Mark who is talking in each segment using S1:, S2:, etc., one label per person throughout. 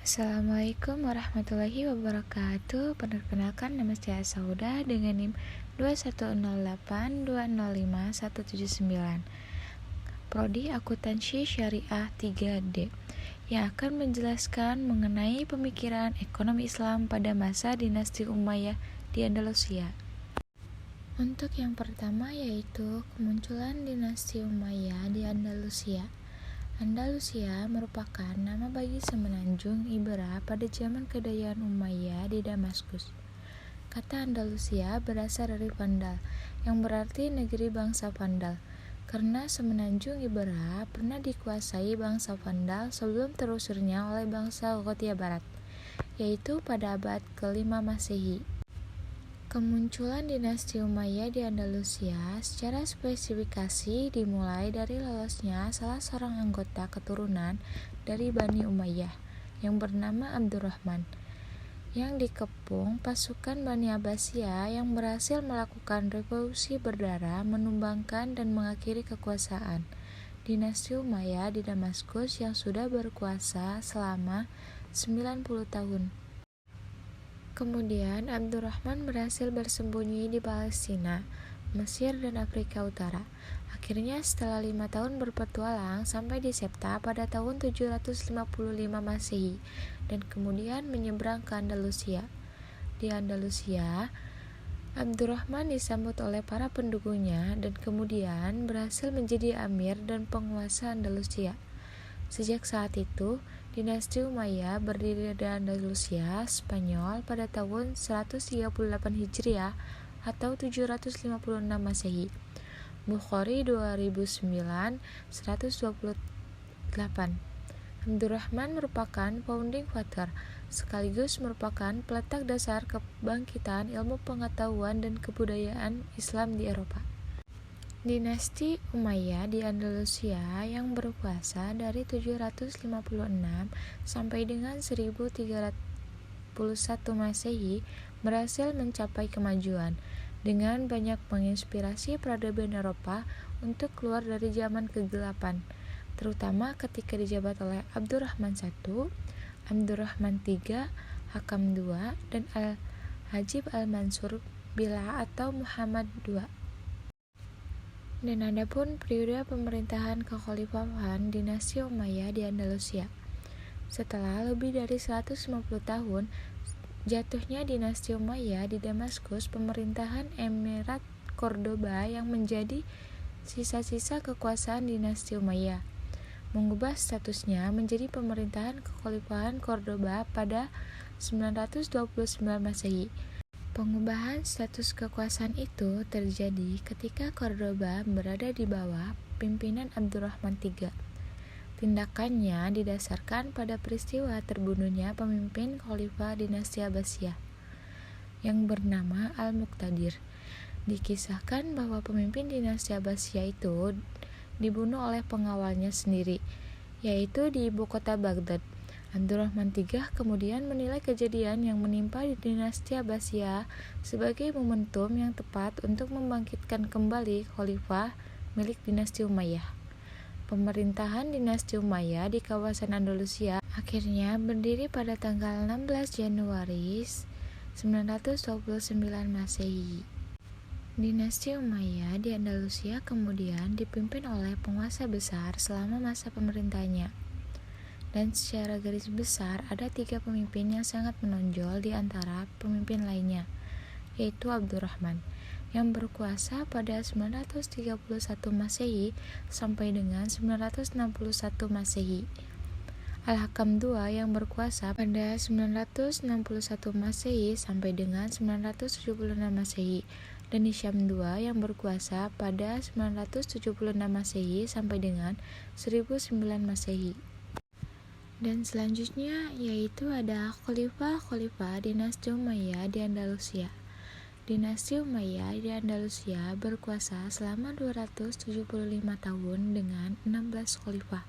S1: Assalamualaikum warahmatullahi wabarakatuh. Perkenalkan, nama saya Sauda dengan NIM 2108205179. Prodi Akuntansi Syariah 3D yang akan menjelaskan mengenai pemikiran ekonomi Islam pada masa dinasti Umayyah di Andalusia. Untuk yang pertama yaitu kemunculan dinasti Umayyah di Andalusia. Andalusia merupakan nama bagi semenanjung Iberah pada zaman kejayaan Umayyah di Damaskus. Kata Andalusia berasal dari Vandal, yang berarti negeri bangsa Vandal, karena semenanjung Iberah pernah dikuasai bangsa Vandal sebelum terusirnya oleh bangsa Gothia Barat, yaitu pada abad ke-5 Masehi. Kemunculan dinasti Umayyah di Andalusia secara spesifikasi dimulai dari lolosnya salah seorang anggota keturunan dari Bani Umayyah yang bernama Abdurrahman, yang dikepung pasukan Bani Abbasiyah yang berhasil melakukan revolusi berdarah, menumbangkan dan mengakhiri kekuasaan dinasti Umayyah di Damaskus yang sudah berkuasa selama 90 tahun. Kemudian Abdurrahman berhasil bersembunyi di Palestina, Mesir, dan Afrika Utara. Akhirnya setelah 5 tahun berpetualang sampai di Septa pada tahun 755 Masehi dan kemudian menyeberang ke Andalusia. Di Andalusia, Abdurrahman disambut oleh para pendukungnya dan kemudian berhasil menjadi amir dan penguasa Andalusia. Sejak saat itu, dinasti Umayyah berdiri di Andalusia, Spanyol pada tahun 138 Hijriah atau 756 Masehi. Bukhari 2009 128. Abdurrahman merupakan founding father sekaligus merupakan peletak dasar kebangkitan ilmu pengetahuan dan kebudayaan Islam di Eropa. Dinasti Umayyah di Andalusia yang berkuasa dari 756 sampai dengan 1301 Masehi berhasil mencapai kemajuan dengan banyak menginspirasi peradaban Eropa untuk keluar dari zaman kegelapan, terutama ketika dijabat oleh Abdurrahman I, Abdurrahman III, Hakam II, dan Al-Hajib Al-Mansur Billah atau Muhammad II. Dan adapun periode pemerintahan kekhalifahan dinasti Umayyah di Andalusia. Setelah lebih dari 150 tahun jatuhnya dinasti Umayyah di Damaskus, pemerintahan Emirat Cordoba yang menjadi sisa-sisa kekuasaan dinasti Umayyah mengubah statusnya menjadi pemerintahan kekhalifahan Cordoba pada 929 Masehi. Pengubahan status kekuasaan itu terjadi ketika Cordoba berada di bawah pimpinan Abdurrahman III. Tindakannya didasarkan pada peristiwa terbunuhnya pemimpin khalifah dinasti Abbasiyah yang bernama Al-Muqtadir. Dikisahkan bahwa pemimpin dinasti Abbasiyah itu dibunuh oleh pengawalnya sendiri, yaitu di ibu kota Baghdad. Abdurrahman III kemudian menilai kejadian yang menimpa di dinasti Abbasiyah sebagai momentum yang tepat untuk membangkitkan kembali khalifah milik dinasti Umayyah. Pemerintahan dinasti Umayyah di kawasan Andalusia akhirnya berdiri pada tanggal 16 Januari 929 Masehi. Dinasti Umayyah di Andalusia kemudian dipimpin oleh penguasa besar selama masa pemerintahnya. Dan secara garis besar ada 3 pemimpin yang sangat menonjol di antara pemimpin lainnya, yaitu Abdurrahman yang berkuasa pada 931 Masehi sampai dengan 961 Masehi, Al-Hakam II yang berkuasa pada 961 Masehi sampai dengan 976 Masehi, dan Hisham II yang berkuasa pada 976 Masehi sampai dengan 1009 Masehi. Dan selanjutnya yaitu ada khalifah dinasti Umayyah di Andalusia. Dinasti Umayyah di Andalusia berkuasa selama 275 tahun dengan 16 khalifah,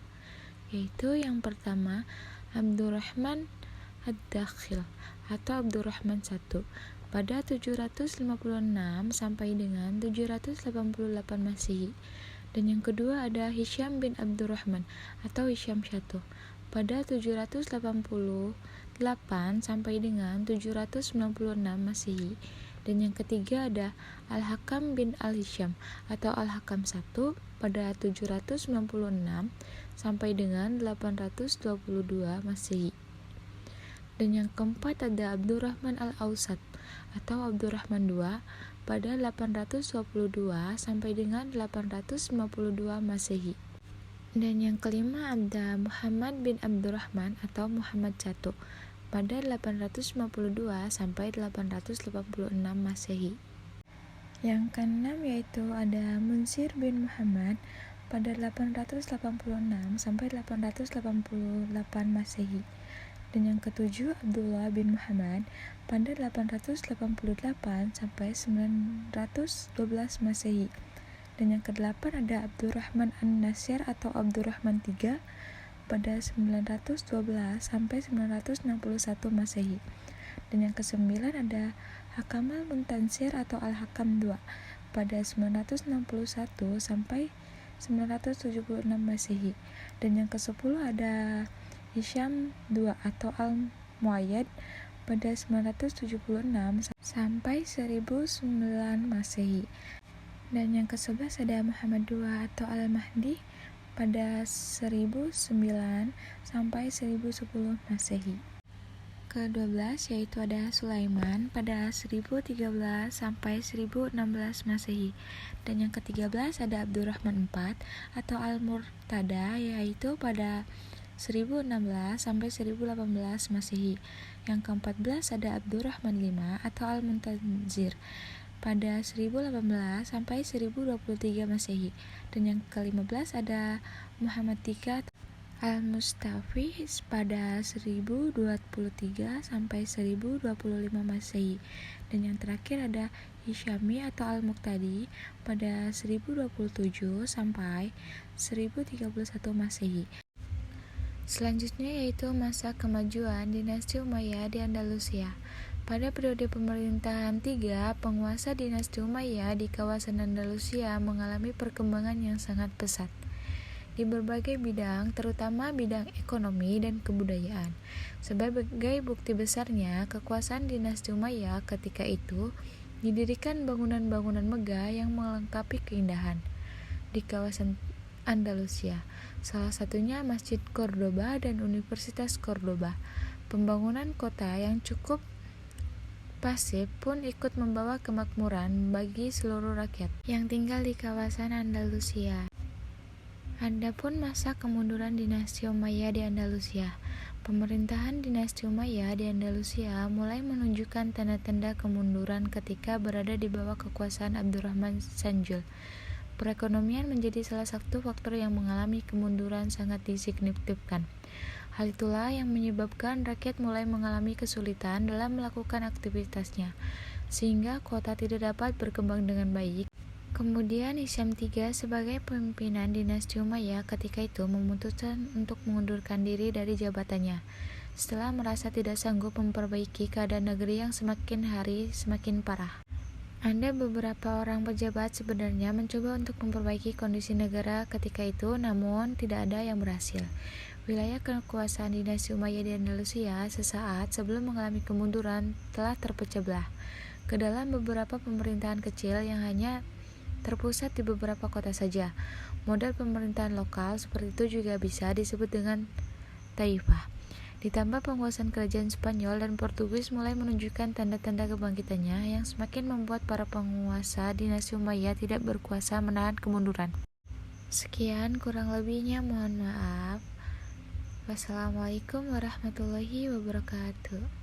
S1: yaitu yang pertama Abdurrahman Ad-Dakhil atau Abdurrahman I pada 756 sampai dengan 788 Masehi. Dan yang kedua ada Hisham bin Abdurrahman atau Hisham I pada 788 sampai dengan 796 Masehi. Dan yang ketiga ada Al-Hakam bin Al-Hisham atau Al-Hakam I pada 796 sampai dengan 822 Masehi. Dan yang keempat ada Abdurrahman Al-Ausat atau Abdurrahman II pada 822 sampai dengan 852 Masehi. Dan yang kelima ada Muhammad bin Abdurrahman atau Muhammad I pada 852 sampai 886 Masehi. Yang keenam yaitu ada Munsir bin Muhammad pada 886 sampai 888 Masehi. Dan yang ketujuh Abdullah bin Muhammad pada 888 sampai 912 Masehi. Dan yang kedelapan ada Abdurrahman An-Nasir atau Abdurrahman III pada 912 sampai 961 Masehi. Dan yang kesembilan ada Hakamal Muntansir atau Al-Hakam II pada 961 sampai 976 Masehi. Dan yang ke-10 ada Hisham II atau Al-Muayyad pada 976 sampai 1009 Masehi. Dan yang ke-11 ada Muhammad II atau Al-Mahdi pada 1009 sampai 1010 Masehi. Ke-12 yaitu ada Sulaiman pada 1013 sampai 1016 Masehi. Dan yang ke-13 ada Abdurrahman IV atau Al-Murtada yaitu pada 1016 sampai 1018 Masehi. Yang ke-14 ada Abdurrahman V atau Al-Muntazir pada 1018 sampai 1023 Masehi. Dan yang ke-15 ada Muhammad III Al-Mustafiz pada 1023 sampai 1025 Masehi. Dan yang terakhir ada Hisyami atau Al-Muqtadi pada 1027 sampai 1031 Masehi. Selanjutnya yaitu masa kemajuan dinasti Umayyah di Andalusia. Pada periode pemerintahan tiga penguasa dinasti Umayyah di kawasan Andalusia mengalami perkembangan yang sangat pesat di berbagai bidang, terutama bidang ekonomi dan kebudayaan. Sebagai bukti besarnya kekuasaan dinasti Umayyah ketika itu, didirikan bangunan-bangunan megah yang melengkapi keindahan di kawasan Andalusia. Salah satunya Masjid Cordoba dan Universitas Cordoba. Pembangunan kota yang cukup pasif pun ikut membawa kemakmuran bagi seluruh rakyat yang tinggal di kawasan Andalusia. Adapun masa kemunduran dinasti Umayyah di Andalusia. Pemerintahan dinasti Umayyah di Andalusia mulai menunjukkan tanda-tanda kemunduran ketika berada di bawah kekuasaan Abdurrahman Sanjul. Perekonomian menjadi salah satu faktor yang mengalami kemunduran sangat signifikan. Hal itulah yang menyebabkan rakyat mulai mengalami kesulitan dalam melakukan aktivitasnya, sehingga kota tidak dapat berkembang dengan baik. Kemudian Hisham III sebagai pimpinan dinasti Umayyah ketika itu memutuskan untuk mengundurkan diri dari jabatannya, setelah merasa tidak sanggup memperbaiki keadaan negeri yang semakin hari semakin parah. Ada beberapa orang pejabat sebenarnya mencoba untuk memperbaiki kondisi negara ketika itu, namun tidak ada yang berhasil. Wilayah kekuasaan dinasti Umayyah di Andalusia sesaat sebelum mengalami kemunduran telah terpecah belah ke dalam beberapa pemerintahan kecil yang hanya terpusat di beberapa kota saja. Model pemerintahan lokal seperti itu juga bisa disebut dengan taifah. Ditambah penguasaan kerajaan Spanyol dan Portugis mulai menunjukkan tanda-tanda kebangkitannya yang semakin membuat para penguasa dinasti Umayyah tidak berkuasa menahan kemunduran. Sekian kurang lebihnya, mohon maaf. Wassalamualaikum warahmatullahi wabarakatuh.